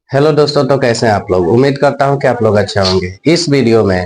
Hello दोस्तों, तो कैसे हैं आप लोग। उम्मीद करता हूं कि आप लोग अच्छे होंगे। इस वीडियो में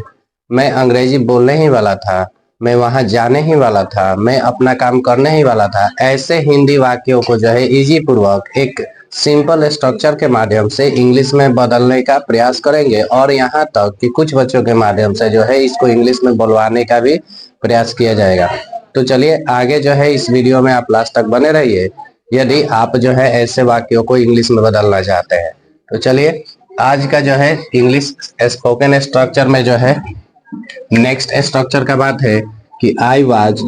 मैं अंग्रेजी बोलने ही वाला था, मैं वहां जाने ही वाला था, मैं अपना काम करने ही वाला था। ऐसे हिंदी वाक्यों को जो है इजी पूर्वक एक सिंपल स्ट्रक्चर के माध्यम से इंग्लिश में बदलने का प्रयास करेंगे और यहाँ तक कि कुछ बच्चों के माध्यम से जो है इसको इंग्लिश में बोलवाने का भी प्रयास किया जाएगा। तो चलिए आगे जो है इस वीडियो में आप लास्ट तक बने रहिए यदि आप जो है ऐसे वाक्यों को इंग्लिश में बदलना चाहते हैं। तो चलिए आज का जो है इंग्लिश स्पोकन स्ट्रक्चर में जो है नेक्स्ट स्ट्रक्चर का बात है कि आई वाज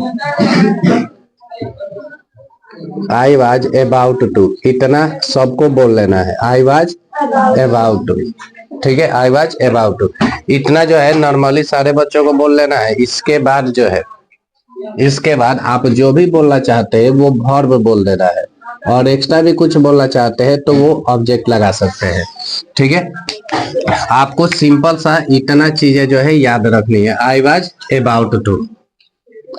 अबाउट टू। इतना सबको बोल लेना है, आई वाज अबाउट टू। ठीक है, आई वाज अबाउट टू इतना जो है नॉर्मली सारे बच्चों को बोल लेना है। इसके बाद आप जो भी बोलना चाहते हैं वो वर्ब बोल देना है और एक्स्ट्रा भी कुछ बोलना चाहते हैं तो वो ऑब्जेक्ट लगा सकते हैं। ठीक है, आपको सिंपल सा इतना चीजें जो है याद रखनी है। I was about to,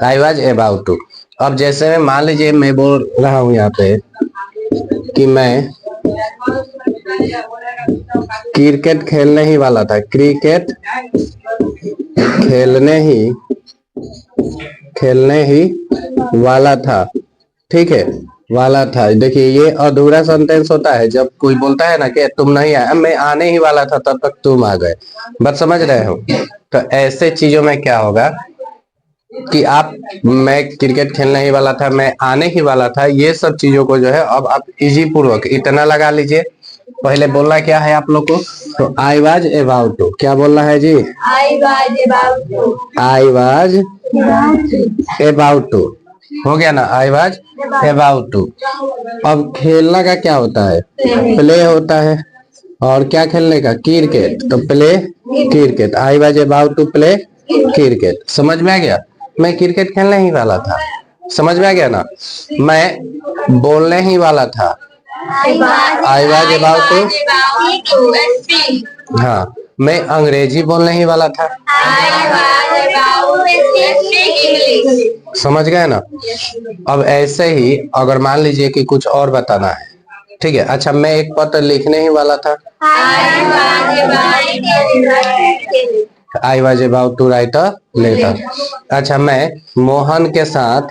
I was about to. अब जैसे मान लीजिए मैं बोल रहा हूँ यहाँ पे कि मैं क्रिकेट खेलने ही वाला था, क्रिकेट खेलने ही वाला था। ठीक है, वाला था। देखिए ये अधूरा सेंटेंस होता है जब कोई बोलता है ना कि तुम नहीं आया, मैं आने ही वाला था तब तक तुम आ गए। बात समझ रहे हो। तो ऐसे चीजों में क्या होगा कि मैं क्रिकेट खेलने ही वाला था, मैं आने ही वाला था, ये सब चीजों को जो है अब आप इजी पूर्वक इतना लगा लीजिए। पहले बोलना क्या है आप लोग को, तो आई वाज अबाउट टू। क्या बोलना है जी, I was about to, I was about to. हो गया ना, आई वाज अबाउट टू। अब खेलना का क्या होता है, प्ले होता है। और क्या खेलने का, क्रिकेट, तो play cricket. I was about to play cricket. समझ में आ गया, मैं क्रिकेट खेलने ही वाला था। समझ में आ गया ना, मैं बोलने ही वाला था, आई वाज अबाउट टू। हाँ, मैं अंग्रेजी बोलने ही वाला था, समझ गए ना। अब ऐसे ही अगर मान लीजिए कि कुछ और बताना है, ठीक है। अच्छा, मैं एक पत्र लिखने ही वाला था, I was about to write a letter. अच्छा, मैं मोहन के साथ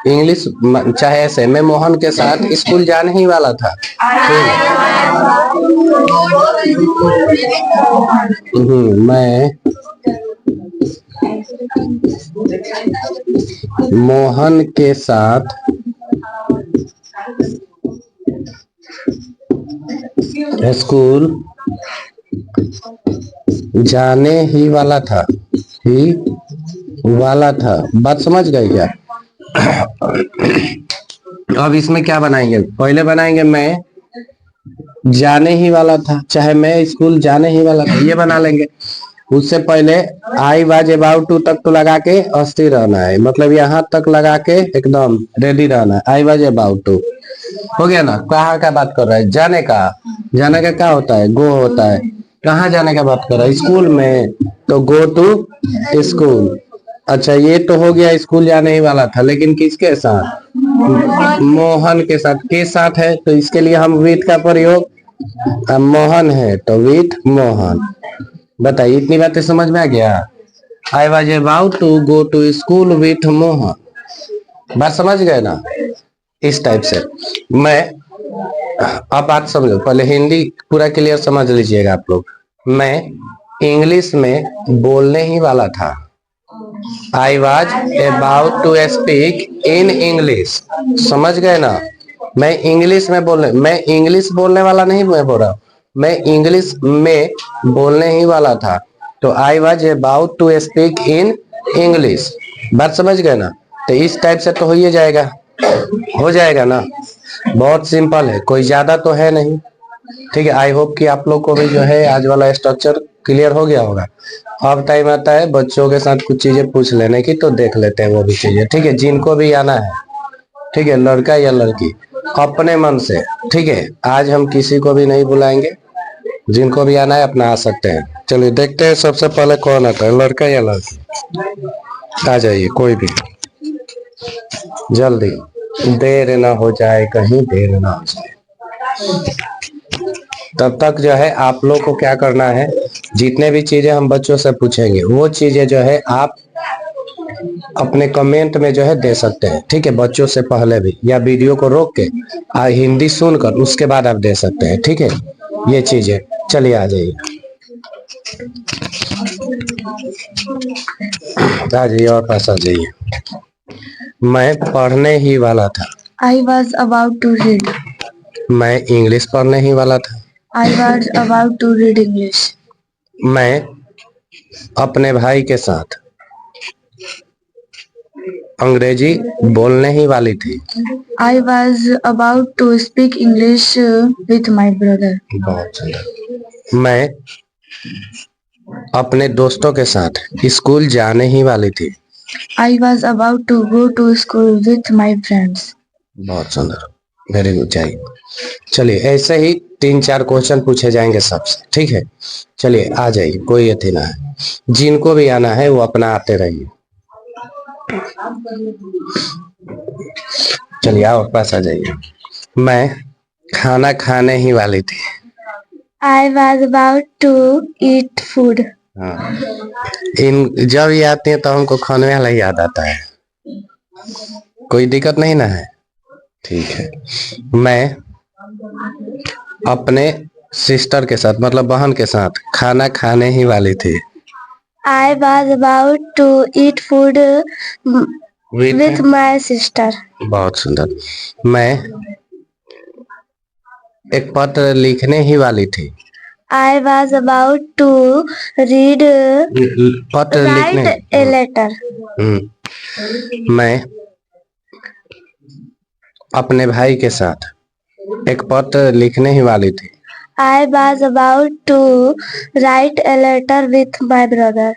इंग्लिश, चाहे ऐसे, मैं मोहन के साथ स्कूल जाने ही वाला था। मैं मोहन के साथ स्कूल जाने ही वाला था, बात समझ गए क्या। अब इसमें क्या बनाएंगे, पहले बनाएंगे मैं जाने ही वाला था, चाहे मैं स्कूल जाने ही वाला था, ये बना लेंगे। उससे पहले आई वाज अबाउट टू तक तो लगा के अस्थिर रहना है, मतलब यहाँ तक लगा के एकदम रेडी रहना है। आई वाज अबाउट टू हो गया ना। कहाँ का बात कर रहा है, जाने का। जाने का क्या होता है, गो होता है। कहाँ जाने का बात कर रहा है, स्कूल में, तो गो टू स्कूल। अच्छा, ये तो हो गया स्कूल जाने ही वाला था, लेकिन किसके साथ, मोहन के साथ। के साथ है तो इसके लिए हम विथ का प्रयोग, अब मोहन है तो विथ मोहन। बताइए, इतनी बातें समझ में आ गया। I was about to go to school with Mohan. बात समझ गए ना, इस टाइप से। मैं, अब बात समझो, पहले हिंदी पूरा क्लियर समझ लीजिएगा आप लोग। मैं इंग्लिश में बोलने ही वाला था, I was about to speak in English. समझ गए ना, मैं इंग्लिश बोलने वाला नहीं, मैं बोल रहा हूँ मैं इंग्लिश में बोलने ही वाला था, तो I was about to speak in English. बात समझ गए ना। तो इस टाइप से तो हो जाएगा ना, बहुत सिंपल है, कोई ज्यादा तो है नहीं। ठीक है, आई होप कि आप लोग को भी जो है आज वाला स्ट्रक्चर क्लियर हो गया होगा। अब टाइम आता है बच्चों के साथ कुछ चीजें पूछ लेने की, तो देख लेते हैं वो भी चीजें। ठीक है, जिनको भी आना है, ठीक है, लड़का या लड़की, अपने मन से। ठीक है, आज हम किसी को भी नहीं बुलाएंगे, जिनको भी आना है अपना आ सकते हैं। चलिए देखते हैं सबसे पहले कौन आता है, लड़का या लड़की। आ जाइए कोई भी, जल्दी, देर ना हो जाए, कहीं देर ना हो जाए। तब तक जो है आप लोग को क्या करना है, जितने भी चीजें हम बच्चों से पूछेंगे वो चीजें जो है आप अपने कमेंट में जो है दे सकते हैं, ठीक है, बच्चों से पहले भी, या वीडियो को रोक के हिंदी सुनकर उसके बाद आप दे सकते हैं, ठीक है, ये चीजें। चलिए आ जाइए, आ जाइए और पास आ जाइए। मैं पढ़ने ही वाला था। I was about to read. मैं इंग्लिश पढ़ने ही वाला था। I was about to read English. मैं अपने भाई के साथ अंग्रेजी बोलने ही वाली थी। I was about to speak English with my brother. बहुत सुंदर। मैं अपने दोस्तों के साथ स्कूल जाने ही वाली थी। I was about to go to school with my friends. बहुत सुंदर, वेरी गुड। चलिए ऐसे ही 3-4 क्वेश्चन पूछे जाएंगे सबसे, ठीक है। चलिए आ जाइए, कोई अथी ना है, जिनको भी आना है वो अपना आते रहिए। चलिए आओ पास आ जाइए। मैं खाना खाने ही वाली थी। I was about to eat food. हाँ, इन जब ये आते हैं तो हमको खाने वाला ही याद आता है, कोई दिक्कत नहीं ना है, ठीक है। मैं अपने सिस्टर के साथ मतलब बहन के साथ खाना खाने ही वाली थी। I was about to eat food with my sister. बहुत सुंदर। मैं एक पत्र लिखने ही वाली थी। I was about to read पत्र लिखने। write a letter. मैं अपने भाई के साथ एक पत्र लिखने ही वाली थी। I was about to write a letter with my brother.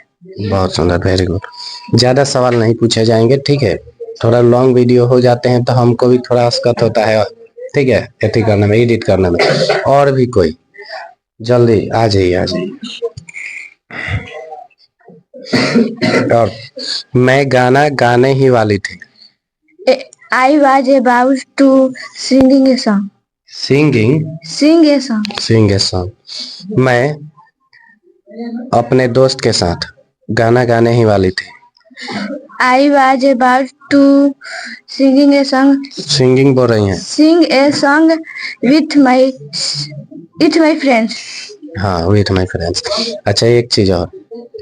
बहुत सुंदर, वेरी गुड। ज्यादा सवाल नहीं पूछे जाएंगे, ठीक है, थोड़ा लॉन्ग वीडियो हो जाते हैं तो हमको भी थोड़ा दिक्कत होता है, ठीक है, एडिट करने में, एडिट करने में। और भी कोई, जल्दी आ जाइए, आ जाइए। और मैं गाना गाने ही वाली थी। I was about to singing a song. Singing, Sing a song. Sing a song. मैं अपने दोस्त के साथ गाना गाने ही वाली थी। I was about to singing a song. Singing बोल रही हैं? Sing a song with my friends. हाँ, विथ माई फ्रेंड्स। अच्छा एक चीज और,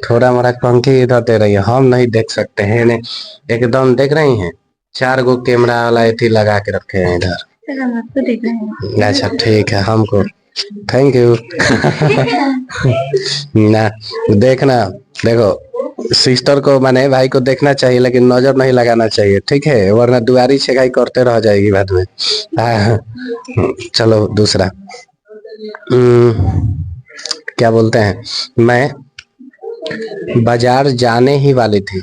थोड़ा हमारा पंखी इधर दे रही है, हम नहीं देख सकते हैं ने, एकदम देख रही हैं, 4 गो कैमरा वाला एथी लगा के रखे हैं इधर। हम आपको देख रहे हैं। अच्छा ठीक है, हमको थैंक यू। ना देखना, देखो सिस्टर को माने भाई को देखना चाहिए लेकिन नजर नहीं लगाना चाहिए, ठीक है, वरना दुआरी छेगाई करते रह जाएगी बाद में। चलो दूसरा, क्या बोलते हैं, मैं बाजार जाने ही वाली थी।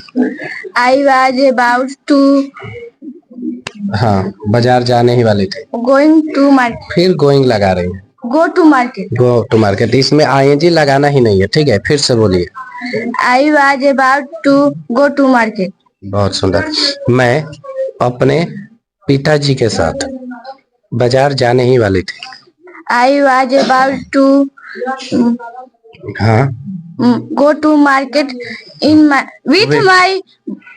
I was about to हाँ, बाजार जाने ही वाली थी। going to market. फिर गोइंग लगा रही है। Go to market. Go to market, इसमें आईएनजी लगाना ही नहीं है, ठीक है, फिर से बोलिए। I was about to go to market. बहुत सुंदर। मैं अपने पिताजी के साथ बाजार जाने ही वाली थी। I was about to हाँ, go to market with my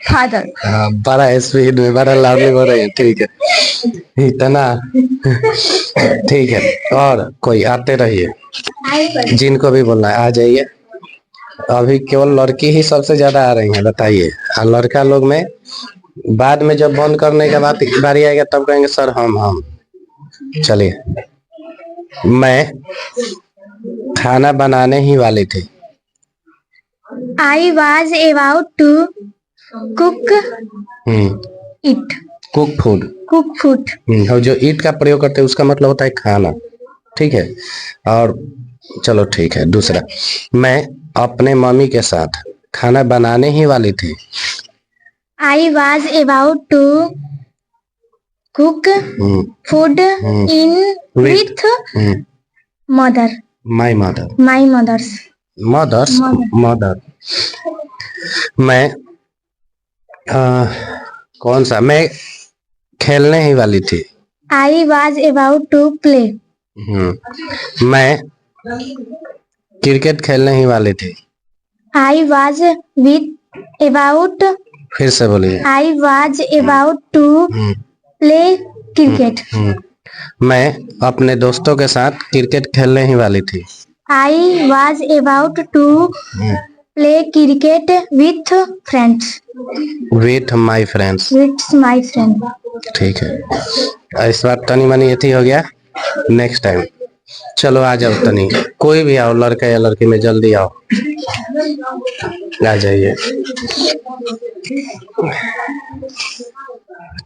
father. हाँ, बड़ा स्पीड में, बड़ा लाउडली बोल रही है, ठीक है, इतना ठीक है। और कोई आते रहिए, जिनको भी बोलना है आ जाइए। अभी केवल लड़की ही सबसे ज्यादा आ रही हैं, बताइए। और लड़का लोग में बाद में जब बंद करने के बाद बारी आएगा तब कहेंगे सर हम। चलिए, मैं खाना बनाने ही वाली थी। I was about to cook it. Cook food. Cook food. और जो ईट का प्रयोग करते हैं उसका मतलब होता है खाना, ठीक है। और चलो ठीक है, दूसरा, मैं अपने मम्मी के साथ खाना बनाने ही वाली थी। I was about to cook food in with mother. My mother. My mother's. Mother. मैं कौन सा, मैं खेलने ही वाली थी। I was about to play. मैं क्रिकेट खेलने ही वाली थी। I was with about फिर से बोलिए। I was about to play cricket. मैं अपने दोस्तों के साथ क्रिकेट खेलने ही वाली थी। I was about to play cricket with friends. With my friends. With my friend. ठीक है, इस बार तनी मनी यही हो गया। नेक्स्ट टाइम चलो आ जाओ तनी, कोई भी आओ, लड़का या लड़की में जल्दी आओ, आ जाइए।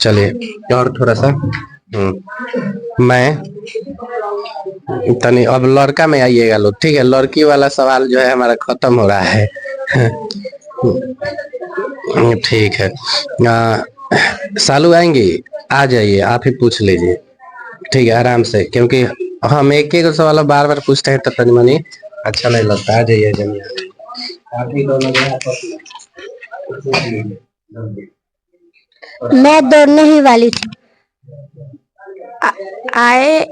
चलिए और थोड़ा सा। मैं तनी अब लड़का में आइएगा लोग, ठीक है। लड़की वाला सवाल जो है हमारा खत्म हो रहा है। ठीक है, सालू आएंगी, आ जाइए, आप ही पूछ लीजिए, ठीक है, आराम से, क्योंकि हम एक एक सवाल बार बार पूछते हैं तो तनी मनी अच्छा नहीं लगता। आ जाइए जमीन, आप ही दोनों मैं दौड़ने ही वाली थी। I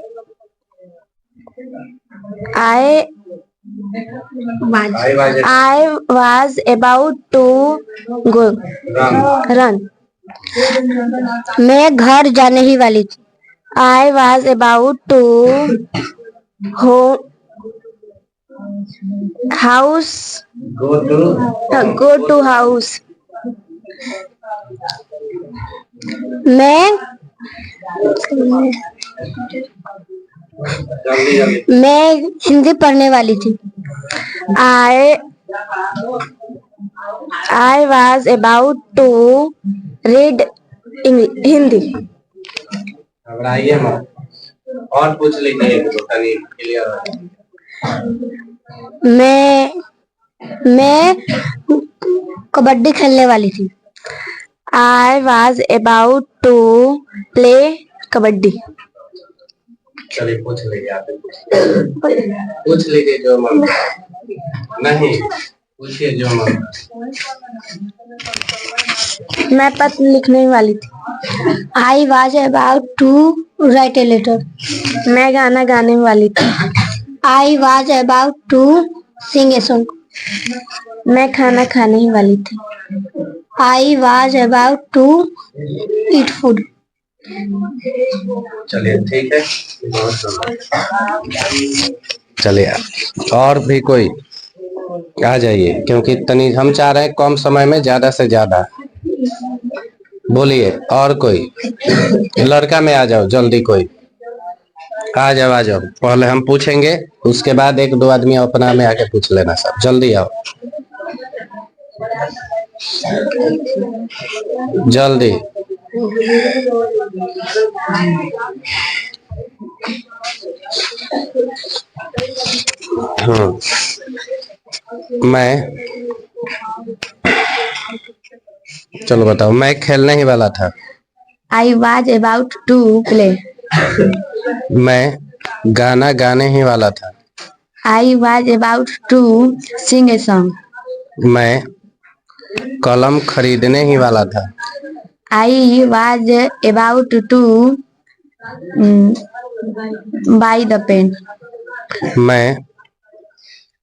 was about to go run. मैं घर जाने ही वाली थी। I was about to go to house. मैं हिंदी पढ़ने वाली थी। I was about to read Hindi. घबराइए मत, और पूछ लीजिए तो तनी क्लियर हो। मैं कबड्डी खेलने वाली थी। I was about to play kabaddi. चलिए पूछ लीजिए, आप पूछ लीजिए जो मन, नहीं पूछिए जो मन। मैं पत्र लिखने वाली थी। I was about to write a letter. मैं गाना गाने वाली थी। I was about to sing a song. मैं खाना खाने ही वाली थी। I was about to eat food. चलिए ठीक है, चलिए और भी कोई आ जाइए, क्योंकि तनी हम चाह रहे हैं कम समय में ज्यादा से ज्यादा। बोलिए और कोई, लड़का में आ जाओ जल्दी, कोई आ जाओ, आ जाओ, पहले हम पूछेंगे, उसके बाद एक दो आदमी अपना में आके पूछ लेना, सब जल्दी आओ, जल्दी। मैं, चलो बताओ, मैं खेलने ही वाला था। I was about to play. मैं गाना गाने ही वाला था। I was about to sing a song. मैं कलम खरीदने ही वाला था। I was about to buy the pen. मैं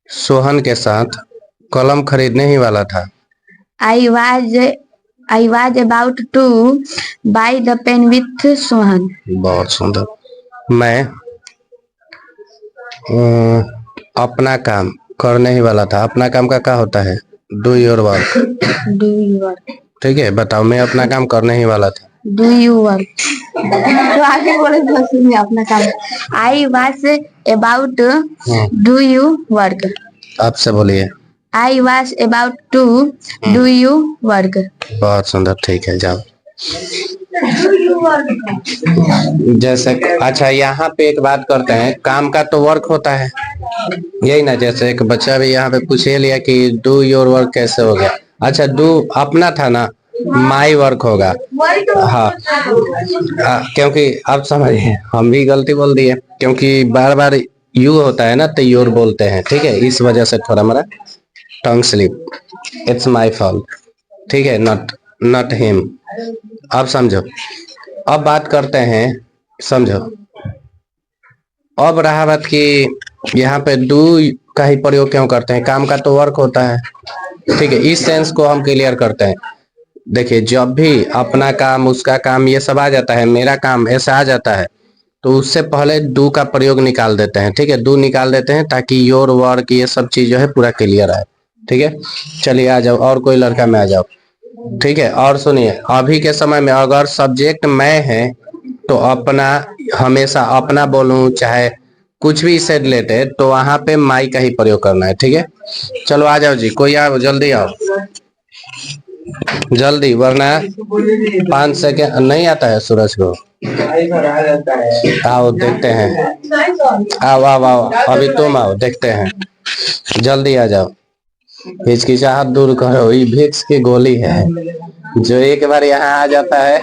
सोहन के साथ कलम खरीदने ही वाला था। I was about to buy the pen with Sohan. बहुत सुंदर। मैं अपना काम करने ही वाला था। अपना काम का क्या होता है? Do your work. Do you work? ठीक है, बताओ, मैं अपना काम करने ही वाला था। Do you work? तो आगे बोले तो सुनिए अपना काम। I was about to do you work. आपसे बोलिए। I was about to do you work. बहुत सुंदर, ठीक है, जाओ। जैसे अच्छा, यहाँ पे एक बात करते हैं, काम का तो वर्क होता है यही ना, जैसे एक बच्चा भी यहाँ पे पूछ लिया कि डू योर वर्क कैसे हो गया। अच्छा, डू अपना था ना, माई वर्क होगा। हाँ, क्योंकि आप समझिए, हम भी गलती बोल दिए, क्योंकि बार बार यू होता है ना तो योर बोलते हैं, ठीक है, इस वजह से थोड़ा हमारा tongue slip, it's my fault, ठीक है, नॉट हिम। अब समझो, अब बात करते हैं, समझो, अब रहा बात की यहाँ पे डू का ही प्रयोग क्यों करते हैं? काम का तो वर्क होता है, ठीक है। इस सेंस को हम क्लियर करते हैं। देखिए, जब भी अपना काम, उसका काम, ये सब आ जाता है, मेरा काम ऐसा आ जाता है, तो उससे पहले डू का प्रयोग निकाल देते हैं, ठीक है। डू निकाल देते हैं ताकि योर, वर्क, ये सब चीज जो है पूरा क्लियर आए, ठीक है। चलिए आ जाओ, और कोई लड़का में आ जाओ, ठीक है। और सुनिए, अभी के समय में अगर सब्जेक्ट मैं है तो अपना, हमेशा अपना बोलूं चाहे कुछ भी इससे रिलेटेड, तो वहां पे माई का ही प्रयोग करना है, ठीक है। चलो आ जाओ जी, कोई आओ, जल्दी आओ, जल्दी, वरना 5 सेकेंड नहीं आता है सूरज को। आओ देखते हैं, आओ आओ आओ, अभी तुम आओ, देखते हैं, जल्दी आ जाओ। हिचकिचाहट दूर करो, ये विक्स की गोली है, जो एक बार यहाँ आ जाता है।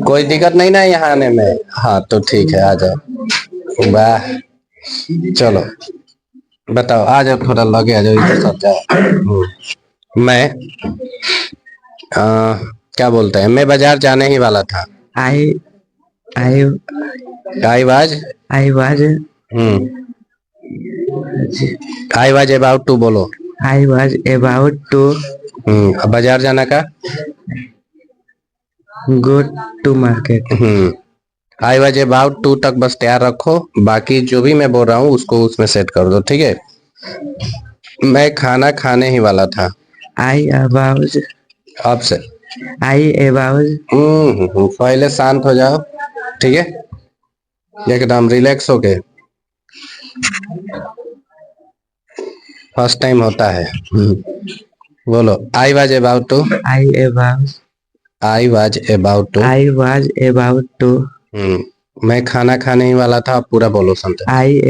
कोई दिक्कत नहीं ना यहाँ आने में? हाँ तो ठीक है, आ जाओ। वाह, चलो बताओ, आ जाओ, थोड़ा लगे आ जाओ, इधर सब जाओ। मैं क्या बोलते हैं, मैं बाजार जाने ही वाला था। I I I was I was I was about to बोलो। I was about to अब बाजार जाना का go to market. I was about to तक बस तैयार रखो, बाकी जो भी मैं बोल रहा हूँ उसको उसमें सेट कर दो, ठीक है। मैं खाना खाने ही वाला था। I was अब से पहले शांत हो जाओ, ठीक है, एकदम रिलैक्स होके, फर्स्ट टाइम होता है। बोलो, I was about to. I was I was about to. I was about to मैं खाना खाने ही वाला था, पूरा बोलो सुनते। I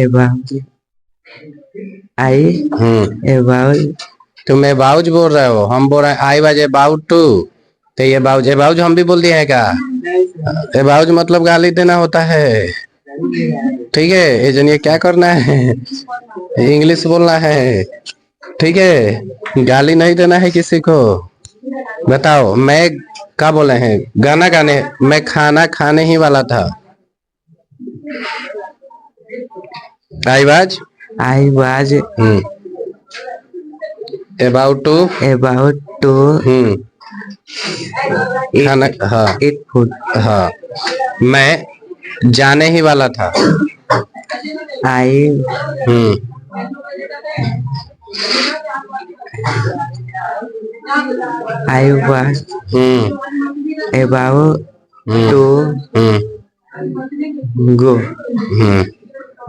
about तुम अबाउट बोल रहे हो, हम बोल रहे हैं आई वाज अबाउट टू। तो ये अबाउट, अबाउट हम भी बोल दिए हैं क्या? अबाउट मतलब गाली देना होता है, ठीक है। ये जनिए क्या करना है, इंग्लिश बोलना है, ठीक है, गाली नहीं देना है किसी को। बताओ, मैं क्या बोले हैं, गाना गाने, मैं खाना खाने ही वाला था। आई वाज अबाउट टू खाना, हाँ eat food. हाँ। मैं जाने ही वाला था। I was about to go.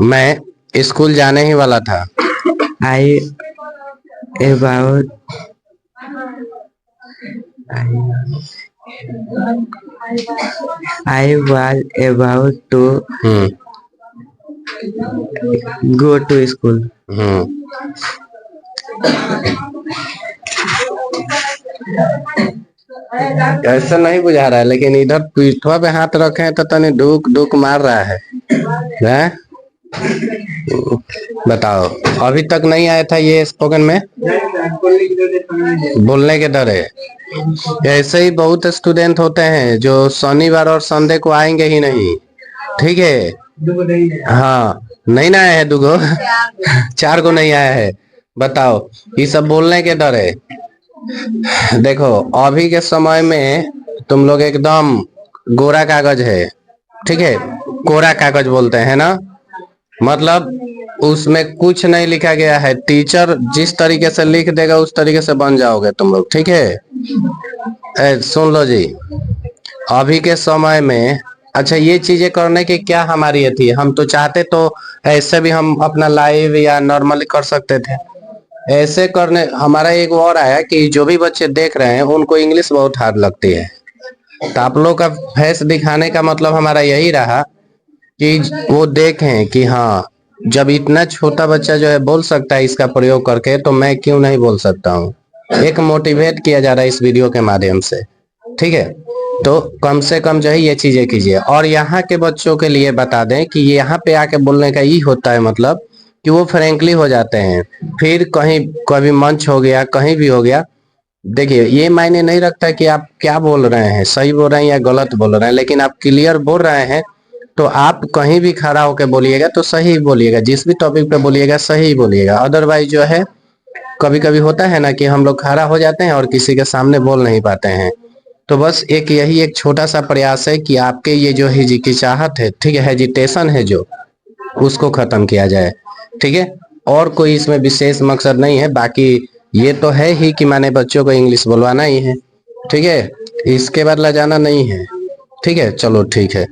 मैं स्कूल जाने ही वाला था। I about I was about to go to school. ऐसा नहीं बुझा रहा है, लेकिन इधर पीठवा पे हाथ रखे हैं तो तनी डुक डुक मार रहा है, हैं? बताओ, अभी तक नहीं आया था ये स्पोकन में, बोलने के डर है। ऐसे ही बहुत स्टूडेंट होते हैं जो शनिवार और संडे को आएंगे ही नहीं, ठीक है। हाँ, नहीं ना आया है, दुगो 4 को नहीं आया है। बताओ, ये सब बोलने के डर है। देखो, अभी के समय में तुम लोग एकदम गोरा कागज है, ठीक है, कोरा कागज बोलते हैं ना, मतलब उसमें कुछ नहीं लिखा गया है। टीचर जिस तरीके से लिख देगा उस तरीके से बन जाओगे तुम लोग, ठीक है। सुन लो जी, अभी के समय में, अच्छा, ये चीजें करने की क्या हमारी थी, हम तो चाहते तो ऐसे भी हम अपना लाइव या नॉर्मली कर सकते थे। ऐसे करने, हमारा एक और आया कि जो भी बच्चे देख रहे हैं उनको इंग्लिश बहुत हार्ड लगती है, तो आप लोग का फेस दिखाने का मतलब हमारा यही रहा कि वो देखें कि हाँ, जब इतना छोटा बच्चा जो है बोल सकता है इसका प्रयोग करके, तो मैं क्यों नहीं बोल सकता हूँ। एक मोटिवेट किया जा रहा है इस वीडियो के माध्यम से, ठीक है। तो कम से कम जो है ये चीजें कीजिए। और यहाँ के बच्चों के लिए बता दें कि यहाँ पे आके बोलने का ये होता है मतलब कि वो फ्रेंकली हो जाते हैं। फिर कहीं कभी मंच हो गया, कहीं भी हो गया, देखिए, ये मायने नहीं रखता कि आप क्या बोल रहे हैं, सही बोल रहे हैं या गलत बोल रहे हैं, लेकिन आप क्लियर बोल रहे हैं तो आप कहीं भी खड़ा होकर बोलिएगा तो सही बोलिएगा, जिस भी टॉपिक पे बोलिएगा सही बोलिएगा। अदरवाइज जो है कभी कभी होता है ना कि हम लोग खड़ा हो जाते हैं और किसी के सामने बोल नहीं पाते हैं। तो बस यही एक छोटा सा प्रयास है कि आपके ये जो हिचकिचाहट है, ठीक है, हेजिटेशन है जो, उसको खत्म किया जाए, ठीक है। और कोई इसमें विशेष मकसद नहीं है। बाकी ये तो है ही कि मैंने बच्चों को इंग्लिश बोलवाना ही है, ठीक है, इसके बाद जाना नहीं है, ठीक है। चलो ठीक है,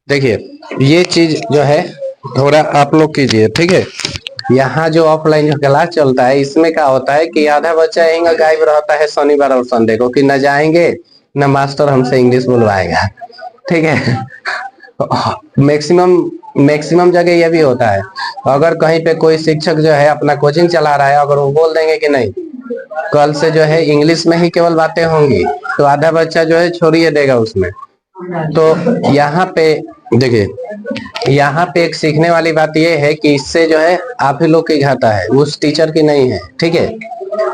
देखिए ये चीज जो है थोड़ा आप लोग कीजिए, ठीक है। यहाँ जो ऑफलाइन जो क्लास चलता है इसमें क्या होता है कि आधा बच्चा यहीं गायब रहता है शनिवार और संडे को, कि न जाएंगे न मास्टर हमसे इंग्लिश बोलवाएगा, ठीक है। मैक्सिमम जगह ये भी होता है, अगर कहीं पे कोई शिक्षक जो है अपना कोचिंग चला रहा है, अगर वो बोल देंगे कि नहीं कल से जो है इंग्लिश में ही केवल बातें होंगी, तो आधा बच्चा जो है छोड़िए देगा उसमें। तो यहाँ पे देखिए, यहाँ पे एक सीखने वाली बात ये है कि इससे जो है आप ही लोग की घाटा है, उस टीचर की नहीं है, ठीक है।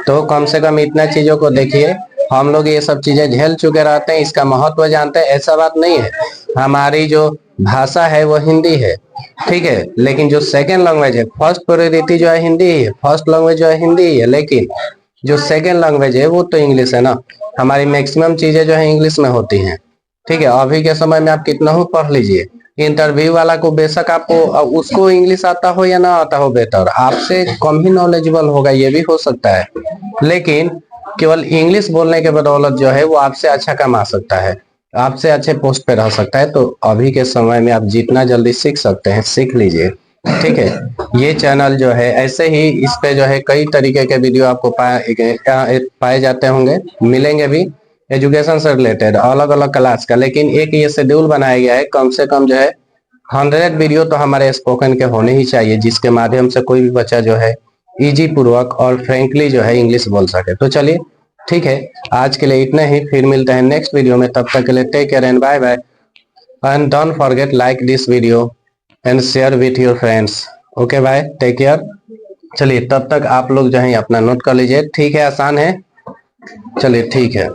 तो कम से कम इतना चीजों को देखिए, हम लोग ये सब चीजें झेल चुके रहते हैं, इसका महत्व जानते हैं, ऐसा बात नहीं है। हमारी जो भाषा है वो हिंदी है, ठीक है, लेकिन जो सेकेंड लैंग्वेज है, फर्स्ट प्रायोरिटी जो है हिंदी ही है, फर्स्ट लैंग्वेज जो है हिंदी ही है, लेकिन जो सेकेंड लैंग्वेज है वो तो इंग्लिश है ना। हमारी मैक्सिमम चीजें जो है इंग्लिश में होती हैं, ठीक है। अभी के समय में आप कितना हो पढ़ लीजिए, इंटरव्यू वाला को बेशक आपको उसको इंग्लिश आता हो या ना आता हो, बेहतर आपसे कम ही नॉलेजेबल होगा, ये भी हो सकता है, लेकिन केवल इंग्लिश बोलने के बदौलत जो है वो आपसे अच्छा कमा सकता है, आपसे अच्छे पोस्ट पे रह सकता है। तो अभी के समय में आप जितना जल्दी सीख सकते हैं सीख लीजिए, ठीक है। ये चैनल जो है ऐसे ही, इस पे जो है कई तरीके के वीडियो आपको पाए जाते होंगे, मिलेंगे भी एजुकेशन से रिलेटेड अलग अलग क्लास का, लेकिन एक ये शेड्यूल बनाया गया है, कम से कम जो है 100 वीडियो तो हमारे स्पोकन के होने ही चाहिए, जिसके माध्यम से कोई भी बच्चा जो है इजी पूर्वक और फ्रेंकली जो है इंग्लिश बोल सके। तो चलिए ठीक है, आज के लिए इतना ही, फिर मिलते हैं नेक्स्ट वीडियो में। तब तक के लिए take care and bye bye, and don't forget like this video and share with your friends. Okay bye, take care. चलिए तब तक आप लोग जो है अपना नोट कर लीजिए, ठीक है, आसान है, चलिए ठीक है।